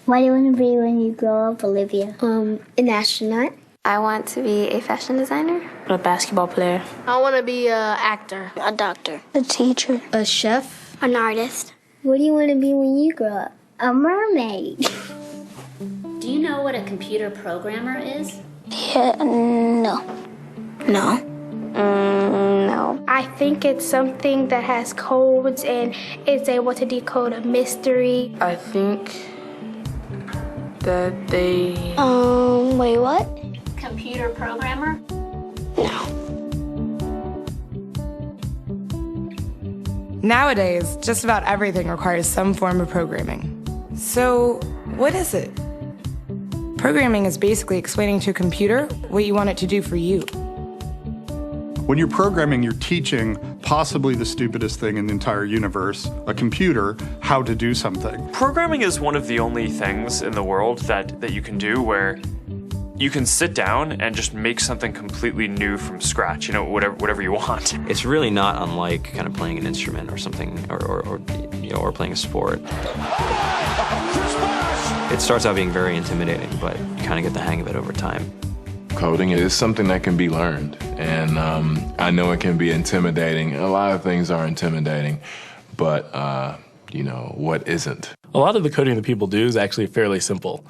What do you want to be when you grow up, Olivia? An astronaut. I want to be a fashion designer. A basketball player. I want to be an actor. A doctor. A teacher. A chef. An artist. What do you want to be when you grow up? A mermaid. Do you know what a computer programmer is? Yeah, no. No. No. I think it's something that has codes and is able to decode a mystery. I think that they... Wait, what? Computer programmer? No. Nowadays, just about everything requires some form of programming. So, what is it? Programming is basically explaining to a computer what you want it to do for you. When you're programming, you're teaching possibly the stupidest thing in the entire universe, a computer, how to do something. Programming is one of the only things in the world that you can do where you can sit down and just make something completely new from scratch, whatever you want. It's really not unlike kind of playing an instrument or something, or playing a sport. It starts out being very intimidating, but you kind of get the hang of it over time. Coding is something that can be learned, and I know it can be intimidating. A lot of things are intimidating, but what isn't? A lot of the coding that people do is actually fairly simple.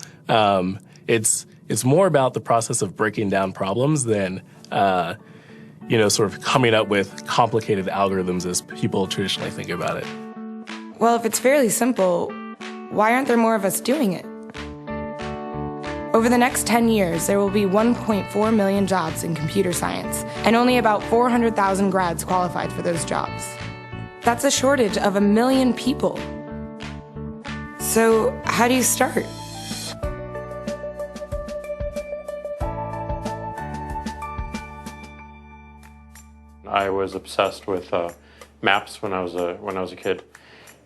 It's more about the process of breaking down problems than, sort of coming up with complicated algorithms as people traditionally think about it. Well, if it's fairly simple, why aren't there more of us doing it? Over the next 10 years, there will be 1.4 million jobs in computer science, and only about 400,000 grads qualified for those jobs. That's a shortage of 1 million people. So, how do you start? I was obsessed with maps when I was a kid,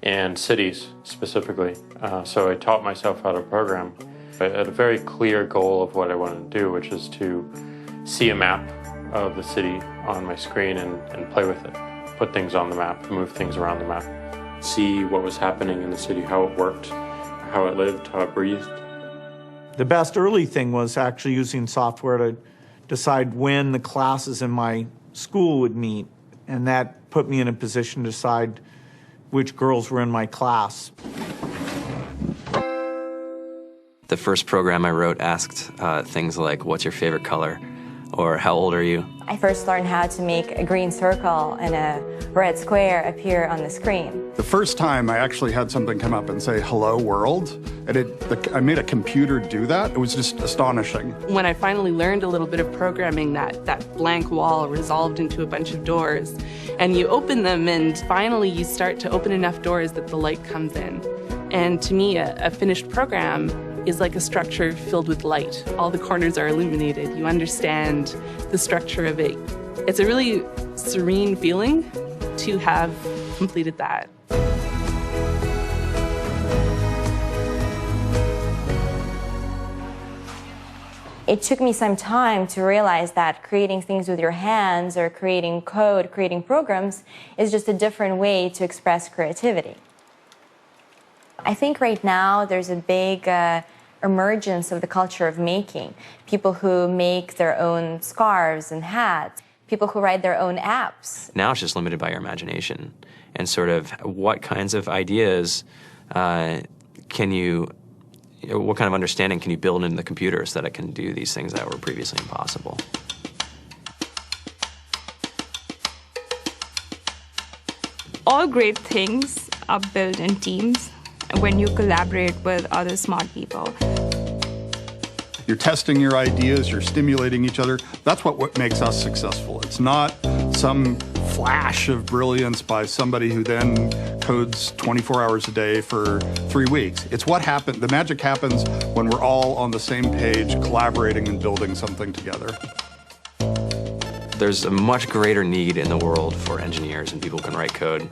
and cities specifically. So I taught myself how to program. I had a very clear goal of what I wanted to do, which is to see a map of the city on my screen and play with it. Put things on the map, move things around the map. See what was happening in the city, how it worked, how it lived, how it breathed. The best early thing was actually using software to decide when the classes in my school would meet, and that put me in a position to decide which girls were in my class. The first program I wrote asked things like, what's your favorite color? Or how old are you? I first learned how to make a green circle and a red square appear on the screen. The first time I actually had something come up and say, hello world, and I made a computer do that. It was just astonishing. When I finally learned a little bit of programming, that blank wall resolved into a bunch of doors, and you open them, and finally you start to open enough doors that the light comes in. And to me, a finished program is like a structure filled with light. All the corners are illuminated. You understand the structure of it. It's a really serene feeling to have completed that. It took me some time to realize that creating things with your hands or creating code, creating programs, is just a different way to express creativity. I think right now there's a big emergence of the culture of making. People who make their own scarves and hats, people who write their own apps. Now it's just limited by your imagination and sort of what kinds of ideas what kind of understanding can you build into the computer so that it can do these things that were previously impossible. All great things are built in teams when you collaborate with other smart people. You're testing your ideas, you're stimulating each other. That's what makes us successful. It's not some flash of brilliance by somebody who then codes 24 hours a day for 3 weeks. It's what happened. The magic happens when we're all on the same page, collaborating and building something together. There's a much greater need in the world for engineers and people who can write code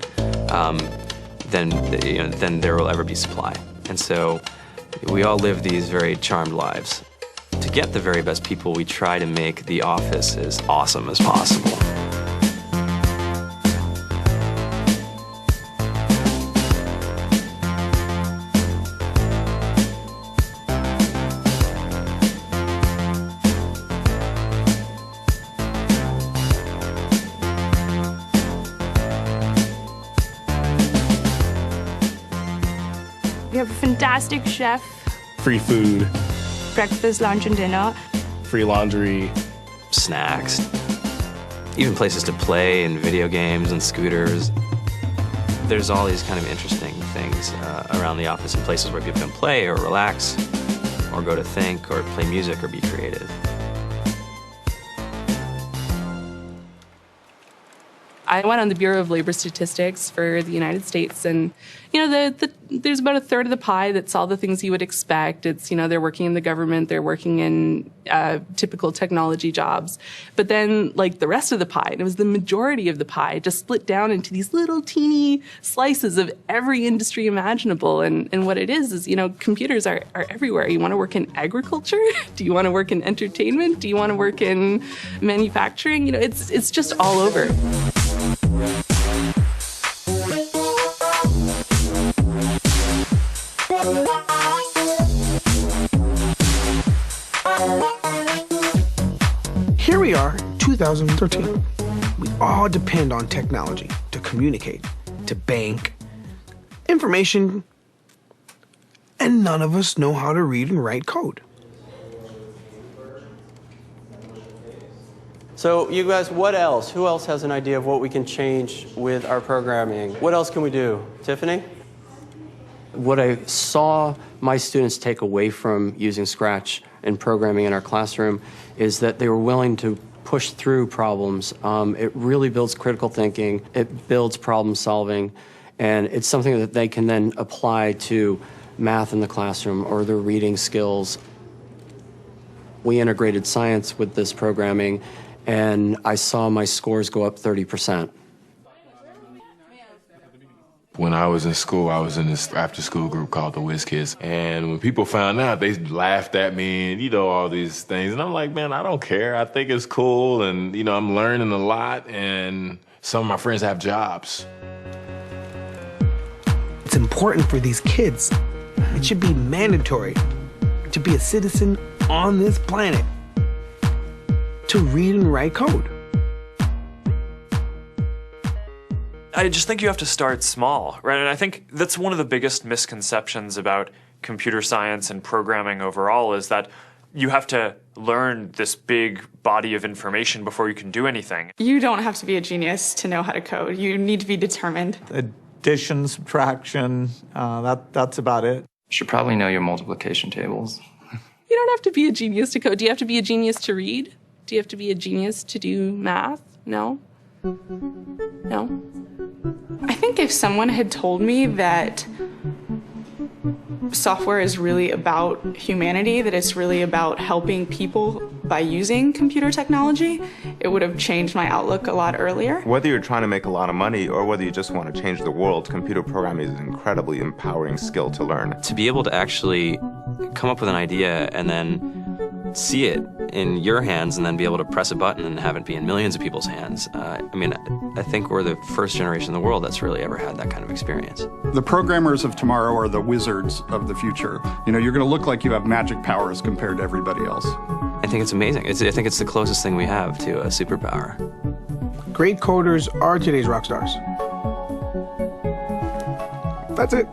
than there will ever be supply. And so we all live these very charmed lives. To get the very best people, we try to make the office as awesome as possible. have a fantastic chef, Free food, breakfast, lunch, and dinner. free laundry, snacks, even places to play and video games and scooters. There's all these kind of interesting things around the office and places where people can play or relax or go to think or play music or be creative. I went on the Bureau of Labor Statistics for the United States, and there's about a third of the pie that's all the things you would expect. It's, they're working in the government, they're working in typical technology jobs. But then, like, the rest of the pie, and it was the majority of the pie, just split down into these little teeny slices of every industry imaginable. And what it is, computers are everywhere. You want to work in agriculture? Do you want to work in entertainment? Do you want to work in manufacturing? It's just all over. Here we are, 2013. We all depend on technology to communicate, to bank, information, and none of us know how to read and write code. So you guys, what else? Who else has an idea of what we can change with our programming? What else can we do? Tiffany? What I saw my students take away from using Scratch and programming in our classroom is that they were willing to push through problems. It really builds critical thinking, it builds problem solving, and it's something that they can then apply to math in the classroom or their reading skills. We integrated science with this programming, and I saw my scores go up 30%. When I was in school, I was in this after-school group called the Whiz Kids. And when people found out, they laughed at me and, all these things. And I'm like, man, I don't care. I think it's cool. And, I'm learning a lot. And some of my friends have jobs. It's important for these kids. It should be mandatory to be a citizen on this planet, to read and write code. I just think you have to start small, right? And I think that's one of the biggest misconceptions about computer science and programming overall is that you have to learn this big body of information before you can do anything. You don't have to be a genius to know how to code. You need to be determined. Addition, subtraction, that's about it. You should probably know your multiplication tables. You don't have to be a genius to code. Do you have to be a genius to read? Do you have to be a genius to do math? No? No? I think if someone had told me that software is really about humanity, that it's really about helping people by using computer technology, it would have changed my outlook a lot earlier. Whether you're trying to make a lot of money or whether you just want to change the world, computer programming is an incredibly empowering skill to learn. To be able to actually come up with an idea and then see it in your hands and then be able to press a button and have it be in millions of people's hands. I think we're the first generation in the world that's really ever had that kind of experience. The programmers of tomorrow are the wizards of the future. You're going to look like you have magic powers compared to everybody else. I think it's amazing. I think it's the closest thing we have to a superpower. Great coders are today's rock stars. That's it.